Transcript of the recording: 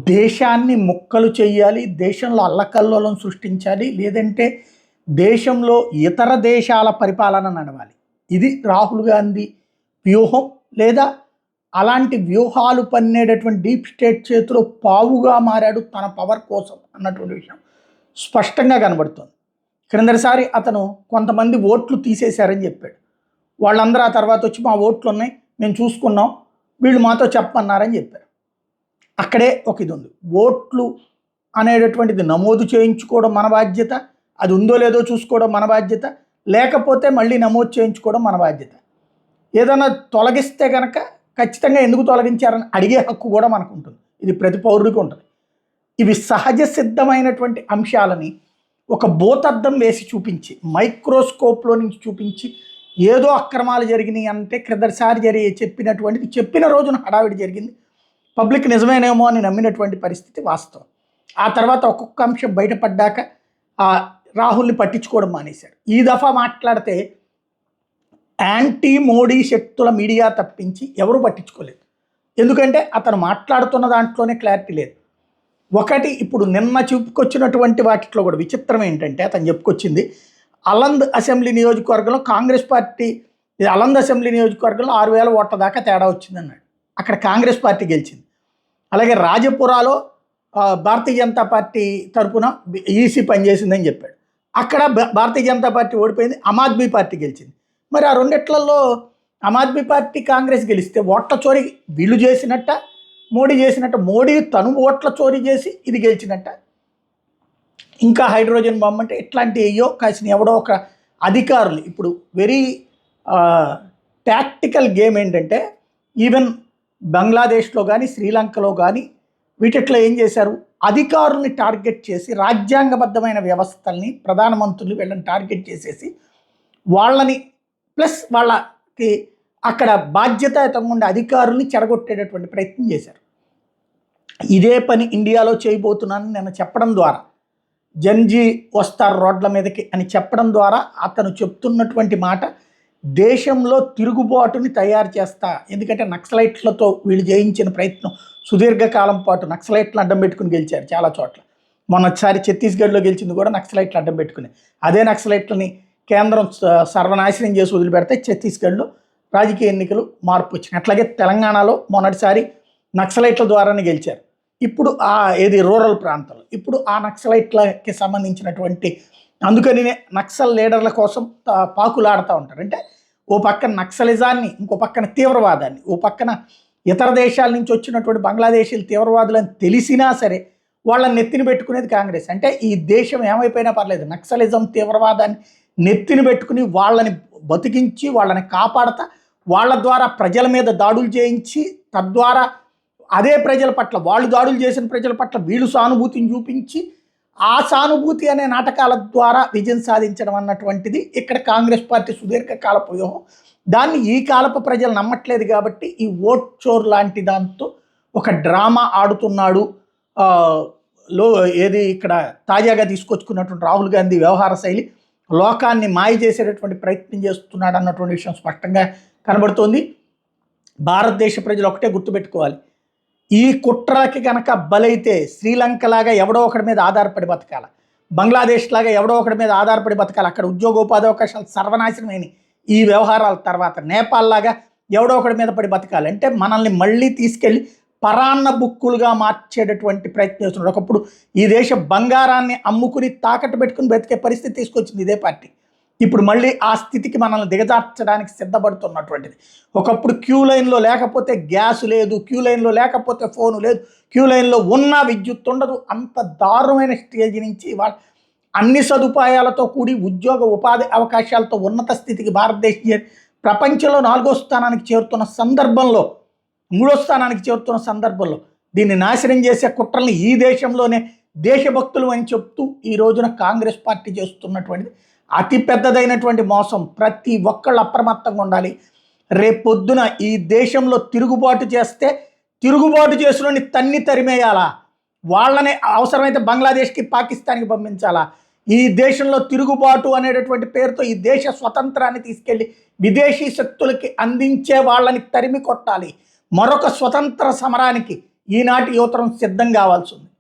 దేశాన్ని ముక్కలు చేయాలి, దేశంలో అల్లకల్లోలం సృష్టించాలి, లేదంటే దేశంలో ఇతర దేశాల పరిపాలన నడవాలి. ఇది రాహుల్ గాంధీ వ్యూహం. లేదా అలాంటి వ్యూహాలు పన్నేటటువంటి డీప్ స్టేట్ చేతిలో పావుగా మారాడు తన పవర్ కోసం అన్నటువంటి విషయం స్పష్టంగా కనబడుతుంది. క్రిందటిసారి అతను కొంతమంది ఓట్లు తీసేశారని చెప్పాడు. వాళ్ళందరూ ఆ తర్వాత వచ్చి మా ఓట్లు ఉన్నాయి, మేము చూసుకున్నాం, వీళ్ళు మాతో చెప్పన్నారని చెప్పారు. అక్కడే ఒక ఇది ఉంది. ఓట్లు అనేటటువంటిది నమోదు చేయించుకోవడం మన బాధ్యత, అది ఉందో లేదో చూసుకోవడం మన బాధ్యత, లేకపోతే మళ్ళీ నమోదు చేయించుకోవడం మన బాధ్యత. ఏదైనా తొలగిస్తే కనుక ఖచ్చితంగా ఎందుకు తొలగించారని అడిగే హక్కు కూడా మనకు ఉంటుంది. ఇది ప్రతి పౌరుడికి ఉంటుంది. ఇవి సహజ సిద్ధమైనటువంటి అంశాలని ఒక భూతద్దం వేసి చూపించి, మైక్రోస్కోప్లో నుంచి చూపించి ఏదో అక్రమాలు జరిగినాయి అంటే క్రిందటిసారి చెప్పినటువంటిది చెప్పిన రోజున హడావిడి జరిగింది. పబ్లిక్ నిజమేనేమో అని నమ్మినటువంటి పరిస్థితి వాస్తవం. ఆ తర్వాత ఒక్కొక్క అంశం బయటపడ్డాక రాహుల్ని పట్టించుకోవడం మానేశారు. ఈ దఫా మాట్లాడితే యాంటీ మోడీ శక్తుల మీడియా తప్పించి ఎవరు పట్టించుకోలేదు. ఎందుకంటే అతను మాట్లాడుతున్న దాంట్లోనే క్లారిటీ లేదు. ఒకటి, ఇప్పుడు నిన్న చెప్పుకొచ్చినటువంటి వాటిలో కూడా విచిత్రం ఏంటంటే అతను చెప్పుకొచ్చింది అలంద్ అసెంబ్లీ నియోజకవర్గంలో కాంగ్రెస్ పార్టీ, అలంద్ అసెంబ్లీ నియోజకవర్గంలో 6,000 ఓట్ల దాకా తేడా వచ్చిందన్నాడు. అక్కడ కాంగ్రెస్ పార్టీ గెలిచింది. అలాగే రాజపురాలో భారతీయ జనతా పార్టీ తరఫున ఈసీ పనిచేసిందని చెప్పాడు. అక్కడ భారతీయ జనతా పార్టీ ఓడిపోయింది, ఆమ్ ఆద్మీ పార్టీ గెలిచింది. మరి ఆ రెండిట్లలో ఆమ్ ఆద్మీ పార్టీ కాంగ్రెస్ గెలిస్తే ఓట్ల చోరీ వీళ్ళు చేసినట్ట, మోడీ చేసినట్ట? మోడీ తను ఓట్ల చోరీ చేసి ఇది గెలిచినట్ట? ఇంకా హైడ్రోజన్ బాంబు అంటే ఇట్లాంటి అయ్యో కాసిన ఎవడో ఒక అధికారులు, ఇప్పుడు వెరీ టాక్టికల్ గేమ్ ఏంటంటే ఈవెన్ బంగ్లాదేశ్లో కానీ శ్రీలంకలో కానీ వీటిట్లో ఏం చేశారు, అధికారుల్ని టార్గెట్ చేసి రాజ్యాంగబద్ధమైన వ్యవస్థల్ని, ప్రధానమంత్రులు వీళ్ళని టార్గెట్ చేసేసి వాళ్ళని ప్లస్ వాళ్ళకి అక్కడ బాధ్యతాయుతంగా ఉండే అధికారుల్ని చెడగొట్టేటటువంటి ప్రయత్నం చేశారు. ఇదే పని ఇండియాలో చేయబోతున్నానని నేను చెప్పడం ద్వారా, జన్జీ వస్తారు రోడ్ల మీదకి అని చెప్పడం ద్వారా అతను చెప్తున్నటువంటి మాట దేశంలో తిరుగుబాటుని తయారు చేస్తా. ఎందుకంటే నక్సలైట్లతో వీళ్ళు చేయించిన ప్రయత్నం సుదీర్ఘకాలం పాటు నక్సలైట్లను అడ్డం పెట్టుకుని గెలిచారు చాలా చోట్ల. మొన్నసారి ఛత్తీస్గఢ్లో గెలిచింది కూడా నక్సలైట్లు అడ్డం పెట్టుకుని. అదే నక్సలైట్లని కేంద్రం సర్వనాశనం చేసి వదిలిపెడితే ఛత్తీస్గఢ్లో రాజకీయ ఎన్నికలు మార్పు వచ్చినాయి. అట్లాగే తెలంగాణలో మొన్నటిసారి నక్సలైట్ల ద్వారానే గెలిచారు. ఇప్పుడు ఏది రూరల్ ప్రాంతాలు, ఇప్పుడు ఆ నక్సలైట్లకి సంబంధించినటువంటి, అందుకని నక్సల్ లీడర్ల కోసం పాకులాడుతూ ఉంటారు. అంటే ఓ పక్కన నక్సలిజాన్ని, ఇంకో పక్కన తీవ్రవాదాన్ని, ఓ పక్కన ఇతర దేశాల నుంచి వచ్చినటువంటి బంగ్లాదేశీలు తీవ్రవాదులని తెలిసినా సరే వాళ్ళని నెత్తిని పెట్టుకునేది కాంగ్రెస్. అంటే ఈ దేశం ఏమైపోయినా పర్లేదు, నక్సలిజం తీవ్రవాదాన్ని నెత్తిని పెట్టుకుని వాళ్ళని బతికించి వాళ్ళని కాపాడతా, వాళ్ళ ద్వారా ప్రజల మీద దాడులు చేయించి తద్వారా అదే ప్రజల పట్ల, వాళ్ళు దాడులు చేసిన ప్రజల పట్ల వీళ్ళు సానుభూతిని చూపించి ఆ సానుభూతి అనే నాటకాల ద్వారా విజయం సాధించడం అన్నటువంటిది ఇక్కడ కాంగ్రెస్ పార్టీ సుదీర్ఘకాలపు వ్యూహం. దాన్ని ఈ కాలపు ప్రజలు నమ్మట్లేదు కాబట్టి ఈ ఓట్ చోర్ లాంటి దాంతో ఒక డ్రామా ఆడుతున్నాడు. ఏది ఇక్కడ తాజాగా తీసుకొచ్చుకున్నటువంటి రాహుల్ గాంధీ వ్యవహార శైలి లోకాన్ని మాయ చేసేటటువంటి ప్రయత్నం చేస్తున్నాడు అన్నటువంటి విషయం స్పష్టంగా కనబడుతోంది. భారతదేశ ప్రజలు ఒకటే గుర్తుపెట్టుకోవాలి, ఈ కుట్రలకి కనుక బలైతే శ్రీలంక లాగా ఎవడో ఒకటి మీద ఆధారపడి బతకాలి, బంగ్లాదేశ్ లాగా ఎవడో ఒకటి మీద ఆధారపడి బతకాలి, అక్కడ ఉద్యోగోపాధి అవకాశాలు సర్వనాశనమైన ఈ వ్యవహారాల తర్వాత నేపాల్ లాగా ఎవడో ఒకటి మీద పడి బతకాలి. అంటే మనల్ని మళ్ళీ తీసుకెళ్ళి పరాన్న బుక్కులుగా మార్చేటటువంటి ప్రయత్నం చేస్తున్నాడు. ఒకప్పుడు ఈ దేశ బంగారాన్ని అమ్ముకుని తాకట్టు పెట్టుకుని బ్రతికే పరిస్థితి తీసుకొచ్చింది ఇదే పార్టీ. ఇప్పుడు మళ్ళీ ఆ స్థితికి మనల్ని దిగజార్చడానికి సిద్ధపడుతున్నటువంటిది. ఒకప్పుడు క్యూ లైన్లో లేకపోతే గ్యాస్ లేదు, క్యూ లైన్లో లేకపోతే ఫోను లేదు, క్యూ లైన్లో ఉన్న విద్యుత్ ఉండదు. అంత దారుణమైన స్టేజ్ నుంచి ఇవాళ అన్ని సదుపాయాలతో కూడి ఉద్యోగ ఉపాధి అవకాశాలతో ఉన్నత స్థితికి భారతదేశం ప్రపంచంలో 4వ స్థానానికి చేరుతున్న సందర్భంలో, 3వ స్థానానికి చేరుతున్న సందర్భంలో దీన్ని నాశనం చేసే కుట్రల్ని ఈ దేశంలోనే దేశభక్తులు అని చెప్తూ ఈ రోజున కాంగ్రెస్ పార్టీ చేస్తున్నటువంటిది అతి పెద్దదైనటువంటి మోసం. ప్రతి ఒక్కళ్ళు అప్రమత్తంగా ఉండాలి. రేపొద్దున ఈ దేశంలో తిరుగుబాటు చేస్తే తిరుగుబాటు చేసుకుని తన్ని తరిమేయాలా, వాళ్ళని అవసరమైతే బంగ్లాదేశ్కి, పాకిస్తాన్కి పంపించాలా. ఈ దేశంలో తిరుగుబాటు అనేటటువంటి పేరుతో ఈ దేశ స్వతంత్రాన్ని తీసుకెళ్ళి విదేశీ శక్తులకి అందించే వాళ్ళని తరిమి కొట్టాలి. మరొక స్వతంత్ర సమరానికి ఈనాటి యువతరం సిద్ధం కావాల్సి ఉంది.